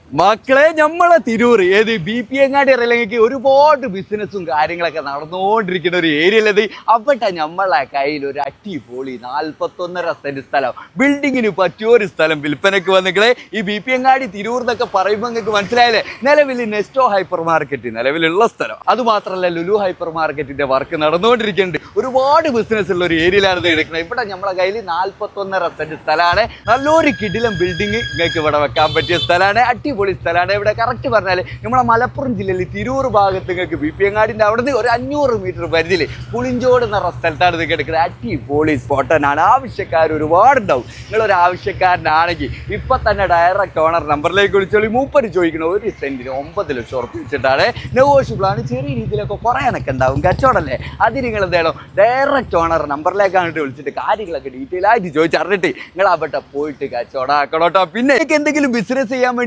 മക്കളെ നമ്മളെ തിരൂർ ഏത് BP അങ്ങാടി അറിയില്ലെങ്കിൽ ഒരുപാട് ബിസിനസ്സും കാര്യങ്ങളൊക്കെ നടന്നുകൊണ്ടിരിക്കുന്ന ഒരു ഏരിയയിലത് അവിടെ നമ്മളെ കയ്യിൽ ഒരു അടിപൊളി 41.5 സെന്റ് സ്ഥലം ബിൽഡിങ്ങിന് പറ്റിയ ഒരു സ്ഥലം വിൽപ്പനക്ക് വന്നിക്കളെ. ഈ BP അങ്ങാടി തിരൂർ എന്നൊക്കെ പറയുമ്പോൾ നിങ്ങൾക്ക് മനസ്സിലായില്ലേ, നിലവിൽ നെസ്റ്റോ ഹൈപ്പർ മാർക്കറ്റ് നിലവിലുള്ള സ്ഥലം. അതുമാത്രമല്ല ലുലു ഹൈപ്പർ മാർക്കറ്റിന്റെ വർക്ക് നടന്നുകൊണ്ടിരിക്കുന്നുണ്ട്. ഒരുപാട് ബിസിനസ് ഉള്ള ഒരു ഏരിയയിലാണ് ഇത് എടുക്കുന്നത്. ഇവിടെ നമ്മളെ കയ്യിൽ 41.5 സെന്റ് സ്ഥലമാണ്. നല്ലൊരു കിടിലം ബിൽഡിങ് നിങ്ങൾക്ക് ഇവിടെ വെക്കാൻ പറ്റിയ സ്ഥലമാണ്. അടിപൊളി സ്ഥലമാണ്. ഇവിടെ കറക്റ്റ് പറഞ്ഞാൽ നമ്മളെ മലപ്പുറം ജില്ലയിൽ തിരൂർ ഭാഗത്ത് നിങ്ങൾക്ക് BP അങ്ങാടിൻ്റെ അവിടെ നിന്ന് ഒരു 500 മീറ്റർ പരിധിയിൽ പുളിഞ്ചോട് എന്ന സ്ഥലത്താണ് ഇത് കിടക്കുന്നത്. അടിപൊളി സ്പോട്ടനാണ്. ആവശ്യക്കാർ ഒരുപാടുണ്ടാവും. നിങ്ങളൊരു ആവശ്യക്കാരനാണെങ്കിൽ ഇപ്പം തന്നെ ഡയറക്റ്റ് ഓണർ നമ്പറിലേക്ക് വിളിച്ചോളി. മൂപ്പര് ചോദിക്കണം 1 സെന്റിന് 9 ലക്ഷം ഉറപ്പ് വെച്ചിട്ടാണ്. നെഗോഷ്യബിളാണ്. ചെറിയ രീതിയിലൊക്കെ പറയാനൊക്കെ ഉണ്ടാവും. കച്ചവടമല്ലേ, അത് നിങ്ങൾ എന്താണോ ഡയറക്റ്റ് ഓണർ നമ്പറിലേക്കാണ് വിളിച്ചിട്ട് കാര്യങ്ങളൊക്കെ ഡീറ്റെയിൽ ആയിട്ട് ചോദിച്ചറിഞ്ഞിട്ട് നിങ്ങൾ അവിടെ പോയിട്ട് കച്ചവടം ആക്കണം കേട്ടോ. പിന്നെ എന്തെങ്കിലും ബിസിനസ് ചെയ്യാൻ വേണ്ടിയിട്ട്